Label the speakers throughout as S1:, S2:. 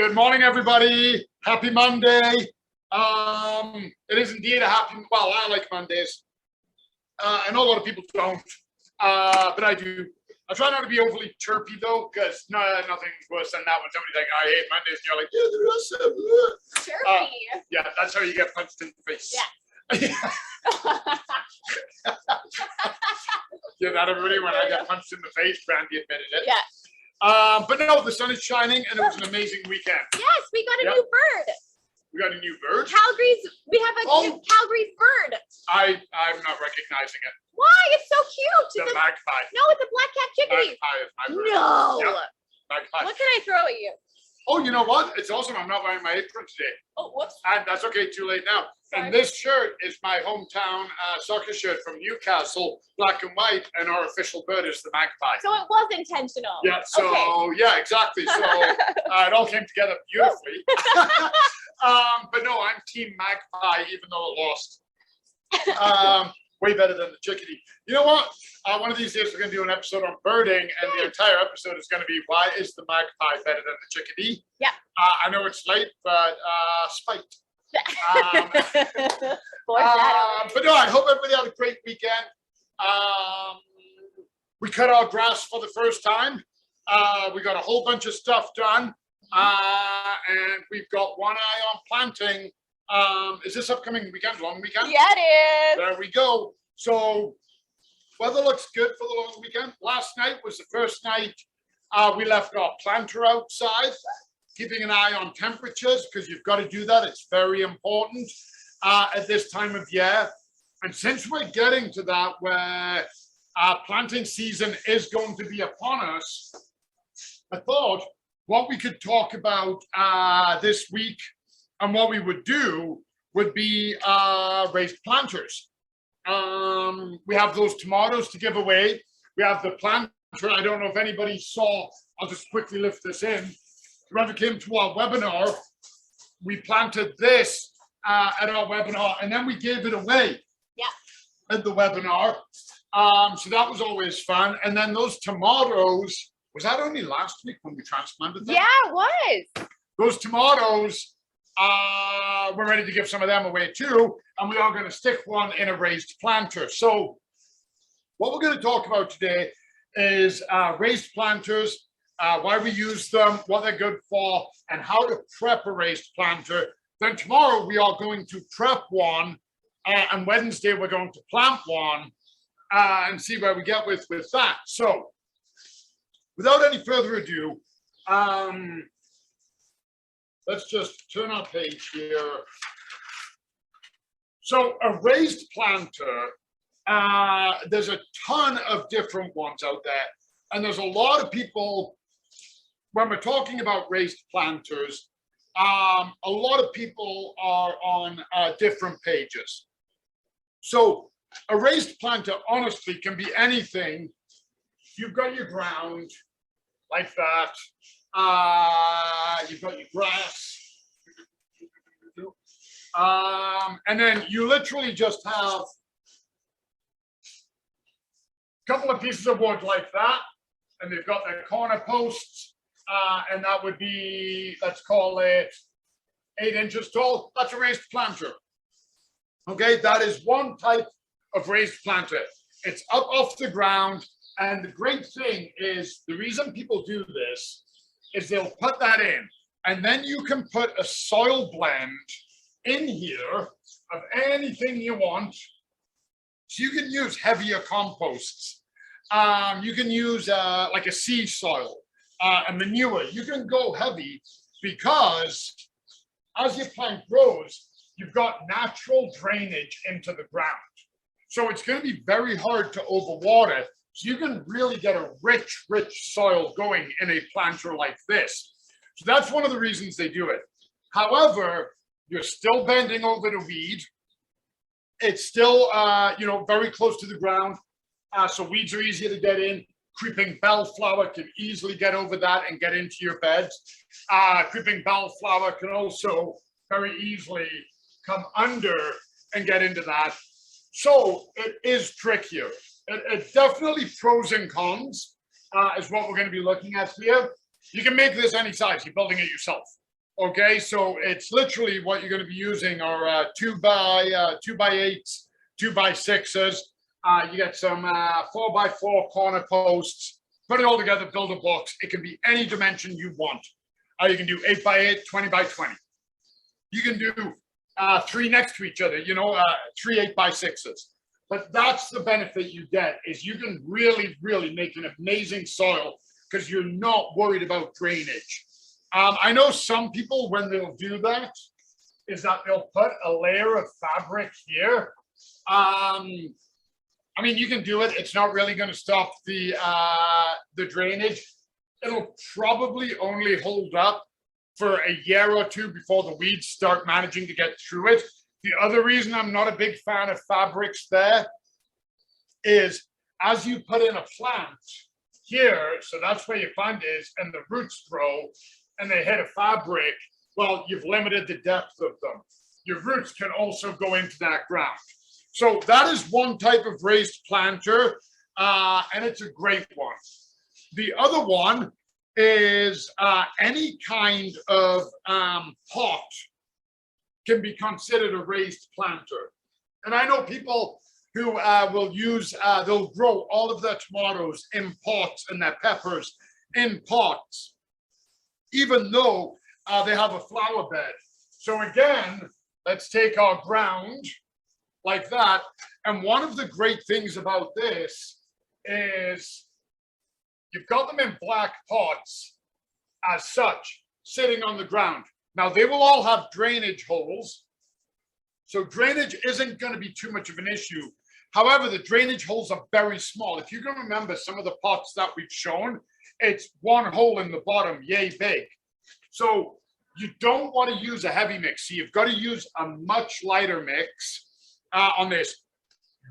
S1: Good morning, everybody. Happy Monday. It is indeed a happy, well, I like Mondays. I know a lot of people don't, but I do. I try not to be overly chirpy, though, because nothing's worse than that when somebody's like, I hate Mondays, and you're like, yeah, they're awesome.
S2: Chirpy.
S1: Yeah, that's how you get punched in the face.
S2: Yeah.
S1: Yeah, that everybody, when I got punched in the face, Brandy admitted it.
S2: Yeah.
S1: But no, the sun is shining, and it was an amazing weekend.
S2: Yes, we got a new bird.
S1: We got a new bird.
S2: We have a new Calgary's bird.
S1: I'm not recognizing it.
S2: Why? It's so cute.
S1: The magpie.
S2: No, it's a black cat chickadee.
S1: Magpie is my bird.
S2: No.
S1: Yep. Magpie.
S2: What can I throw at you?
S1: Oh, you know what? It's awesome. I'm not wearing my apron today.
S2: Oh, whoops.
S1: And that's okay. Too late now.
S2: Sorry.
S1: And this shirt is my hometown soccer shirt from Newcastle, black and white, and our official bird is the magpie.
S2: So it was intentional.
S1: Yeah. So
S2: okay.
S1: yeah, exactly. So it all came together beautifully. But no, I'm Team Magpie, even though it lost. Way better than the chickadee. You know what? One of these days we're going to do an episode on birding, and the entire episode is going to be why is the magpie better than the chickadee?
S2: Yeah.
S1: I know it's late, but spite. But no, I hope everybody had a great weekend. We cut our grass for the first time. We got a whole bunch of stuff done, and we've got one eye on planting. Is this upcoming weekend, long weekend?
S2: Yeah, it is.
S1: There we go. So weather looks good for the long weekend. Last night was the first night we left our planter outside, keeping an eye on temperatures because you've got to do that. It's very important at this time of year. And since we're getting to that where planting season is going to be upon us, I thought what we could talk about this week and what we would do would be raised planters. We have those tomatoes to give away. We have the planter. I don't know if anybody saw, I'll just quickly lift this in. Whoever came to our webinar, we planted this at our webinar, and then we gave it away at the webinar. So that was always fun. And then those tomatoes, was that only last week when we transplanted them?
S2: Yeah, it was.
S1: Those tomatoes, we're ready to give some of them away too, and we are going to stick one in a raised planter. So what we're going to talk about today is raised planters, why we use them, what they're good for, and how to prep a raised planter. Then tomorrow we are going to prep one, and Wednesday we're going to plant one and see where we get with that. So without any further ado, let's just turn our page here. So a raised planter, there's a ton of different ones out there. And there's a lot of people, when we're talking about raised planters, a lot of people are on different pages. So a raised planter, honestly, can be anything. You've got your ground like that. You've got your grass. And then you literally just have a couple of pieces of wood like that, and they've got their corner posts, and that would be, let's call it 8 inches tall. That's a raised planter. Okay, that is one type of raised planter. It's up off the ground, and the great thing is the reason people do this is they'll put that in, and then you can put a soil blend in here of anything you want. So you can use heavier composts. You can use like a sea soil, a manure. You can go heavy because as your plant grows, you've got natural drainage into the ground. So it's going to be very hard to overwater. So you can really get a rich, rich soil going in a planter like this. So that's one of the reasons they do it. However, you're still bending over the weed. It's still, very close to the ground. So weeds are easier to get in. Creeping bellflower can easily get over that and get into your beds. Creeping bellflower can also very easily come under and get into that. So it is trickier. It's definitely pros and cons is what we're going to be looking at here. You can make this any size. You're building it yourself. Okay, so it's literally what you're going to be using are 2x8s, 2x6s. You get some 4x4 corner posts. Put it all together, build a box. It can be any dimension you want. You can do 8x8, 20x20. You can do 3 next to each other, you know, 3 8x6s. But that's the benefit you get, is you can really, really make an amazing soil because you're not worried about drainage. I know some people, when they'll do that, is that they'll put a layer of fabric here. I mean, you can do it. It's not really going to stop the drainage. It'll probably only hold up for a year or two before the weeds start managing to get through it. The other reason I'm not a big fan of fabrics there is as you put in a plant here, so that's where your plant is, and the roots grow and they hit a fabric, well, you've limited the depth of them. Your roots can also go into that ground. So that is one type of raised planter, and it's a great one. The other one is any kind of pot can be considered a raised planter. And I know people who will use, they'll grow all of their tomatoes in pots and their peppers in pots, even though they have a flower bed. So again, let's take our ground like that. And one of the great things about this is you've got them in black pots as such, sitting on the ground. Now they will all have drainage holes. So drainage isn't going to be too much of an issue. However, the drainage holes are very small. If you can remember some of the pots that we've shown, it's one hole in the bottom, yay big. So you don't want to use a heavy mix. So you've got to use a much lighter mix on this.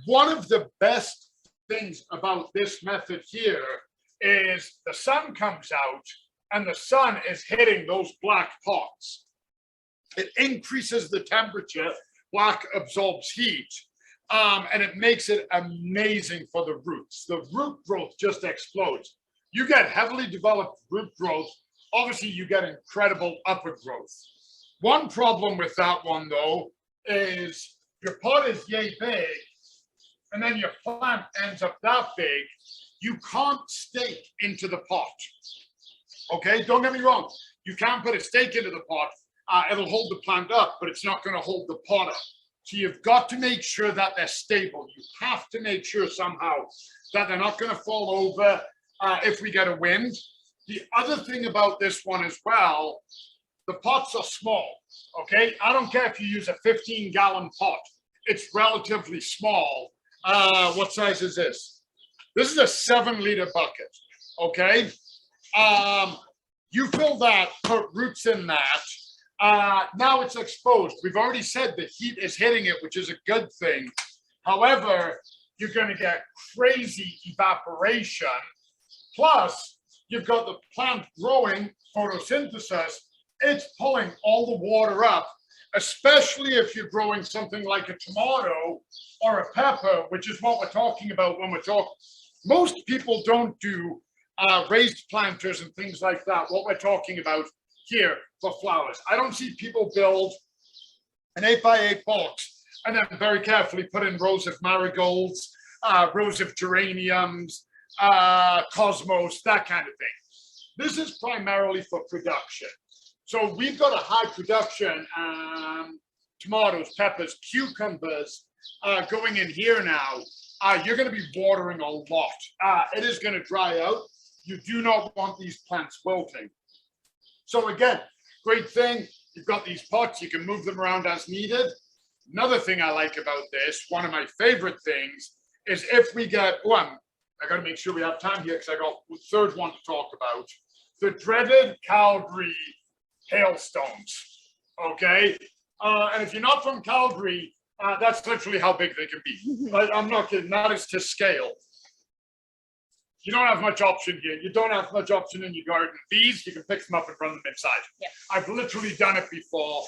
S1: One of the best things about this method here is the sun comes out and the sun is hitting those black pots. It increases the temperature. Black absorbs heat, and it makes it amazing for the roots. The root growth just explodes. You get heavily developed root growth. Obviously, you get incredible upper growth. One problem with that one, though, is your pot is yay big, and then your plant ends up that big. You can't stake into the pot. Okay, don't get me wrong. You can put a stake into the pot. It'll hold the plant up, but it's not going to hold the pot up. So you've got to make sure that they're stable. You have to make sure somehow that they're not going to fall over if we get a wind. The other thing about this one as well, the pots are small, okay? I don't care if you use a 15-gallon pot. It's relatively small. What size is this? This is a 7-liter bucket, okay? You fill that, put roots in that. Now it's exposed. We've already said the heat is hitting it, which is a good thing. However, you're going to get crazy evaporation. Plus, you've got the plant growing, photosynthesis. It's pulling all the water up, especially if you're growing something like a tomato or a pepper, which is what we're talking about when we're talking. Most people don't do raised planters and things like that, what we're talking about here for flowers. I don't see people build an 8x8 box and then very carefully put in rows of marigolds, rows of geraniums, cosmos, that kind of thing. This is primarily for production. So we've got a high production tomatoes, peppers, cucumbers going in here now. You're going to be watering a lot. It is going to dry out. You do not want these plants wilting. So again, great thing. You've got these pots. You can move them around as needed. Another thing I like about this, one of my favorite things, is if we get one, I got to make sure we have time here because I got the third one to talk about. The dreaded Calgary hailstones. Okay. And if you're not from Calgary, that's literally how big they can be. But I'm not kidding. That is to scale. You don't have much option here. You don't have much option in your garden. These, you can pick them up and run them inside. Yeah. I've literally done it before.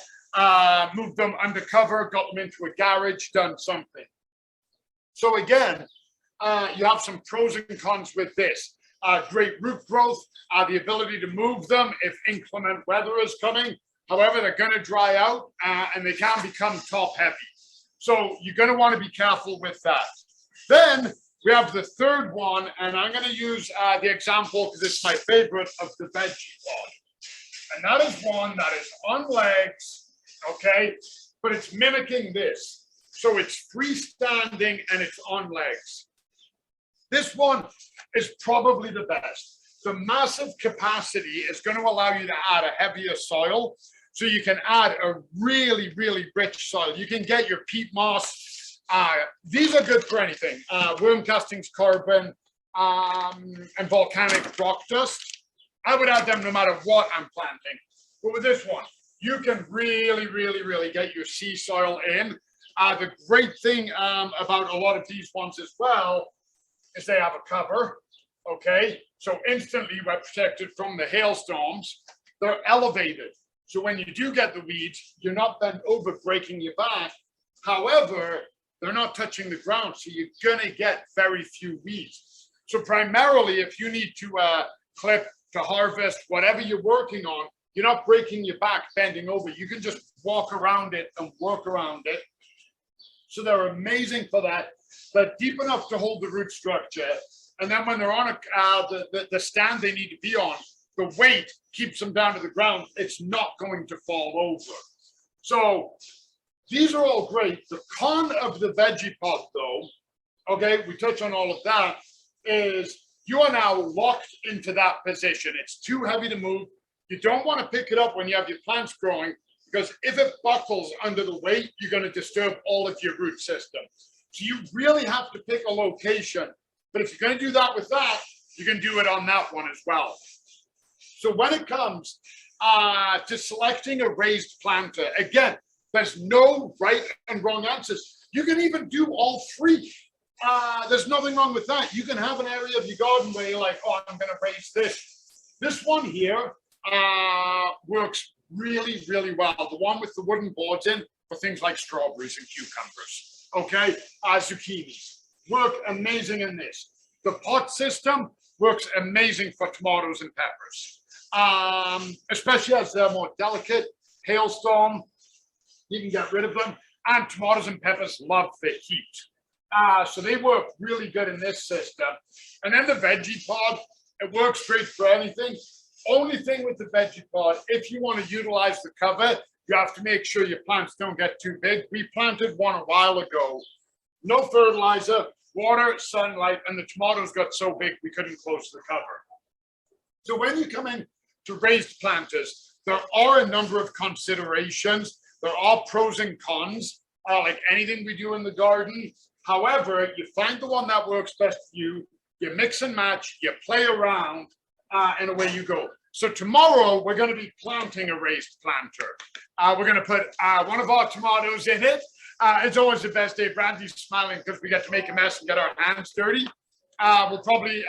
S1: Moved them undercover, got them into a garage, done something. So again, you have some pros and cons with this. Great root growth, the ability to move them if inclement weather is coming. However, they're going to dry out and they can become top heavy. So you're going to want to be careful with that. Then we have the third one, and I'm going to use the example because it's my favorite of the veggie pod. And that is one that is on legs, okay, but it's mimicking this. So it's freestanding and it's on legs. This one is probably the best. The massive capacity is going to allow you to add a heavier soil. So you can add a really, really rich soil. You can get your peat moss. These are good for anything. Worm castings, carbon, and volcanic rock dust. I would add them no matter what I'm planting. But with this one, you can really, really, really get your sea soil in. The great thing about a lot of these ones as well is they have a cover, okay? So instantly we're protected from the hailstorms. They're elevated. So when you do get the weeds, you're not bent over breaking your back. However, they're not touching the ground, so you're gonna get very few weeds. So primarily, if you need to clip, to harvest, whatever you're working on, you're not breaking your back, bending over. You can just walk around it and work around it. So they're amazing for that. They're deep enough to hold the root structure. And then when they're on the stand they need to be on, the weight keeps them down to the ground. It's not going to fall over. So these are all great. The con of the veggie pod though, okay, we touch on all of that, is you are now locked into that position. It's too heavy to move. You don't want to pick it up when you have your plants growing, because if it buckles under the weight, you're going to disturb all of your root system. So you really have to pick a location. But if you're going to do that with that, you can do it on that one as well. So when it comes to selecting a raised planter, again, there's no right and wrong answers. You can even do all three. There's nothing wrong with that. You can have an area of your garden where you're like, oh, I'm going to raise this. This one here works really, really well. The one with the wooden boards in for things like strawberries and cucumbers, okay? Zucchinis work amazing in this. The pot system works amazing for tomatoes and peppers, especially as they're more delicate. Hailstorm, you can get rid of them. And tomatoes and peppers love the heat. So they work really good in this system. And then the veggie pod, it works great for anything. Only thing with the veggie pod, if you want to utilize the cover, you have to make sure your plants don't get too big. We planted one a while ago. No fertilizer, water, sunlight, and the tomatoes got so big we couldn't close the cover. So when you come in to raised planters, there are a number of considerations. There are pros and cons, like anything we do in the garden. However, you find the one that works best for you, you mix and match, you play around, and away you go. So tomorrow, we're going to be planting a raised planter. We're going to put one of our tomatoes in it. It's always the best day. Brandy's smiling because we get to make a mess and get our hands dirty. We'll probably,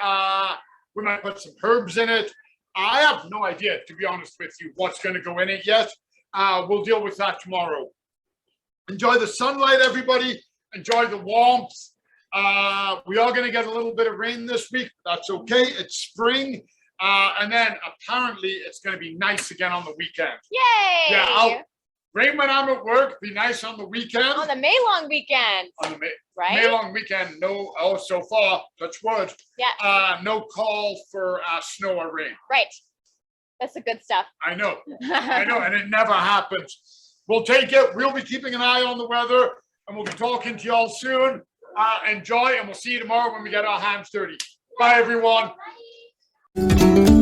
S1: we might put some herbs in it. I have no idea, to be honest with you, what's going to go in it yet. We'll deal with that tomorrow. Enjoy the sunlight, everybody. Enjoy the warmth. We are going to get a little bit of rain this week. That's okay. It's spring. And then apparently it's going to be nice again on the weekend.
S2: Yay!
S1: Yeah, rain when I'm at work, be nice on the weekend.
S2: On the May long weekend.
S1: On the
S2: right?
S1: May long weekend, no, so far, touch wood.
S2: Yeah.
S1: No call for snow or rain.
S2: Right. That's the good stuff.
S1: I know, and it never happens. We'll take it. We'll be keeping an eye on the weather, and we'll be talking to y'all soon. Enjoy, and we'll see you tomorrow when we get our hands dirty. Bye, everyone.
S3: Bye.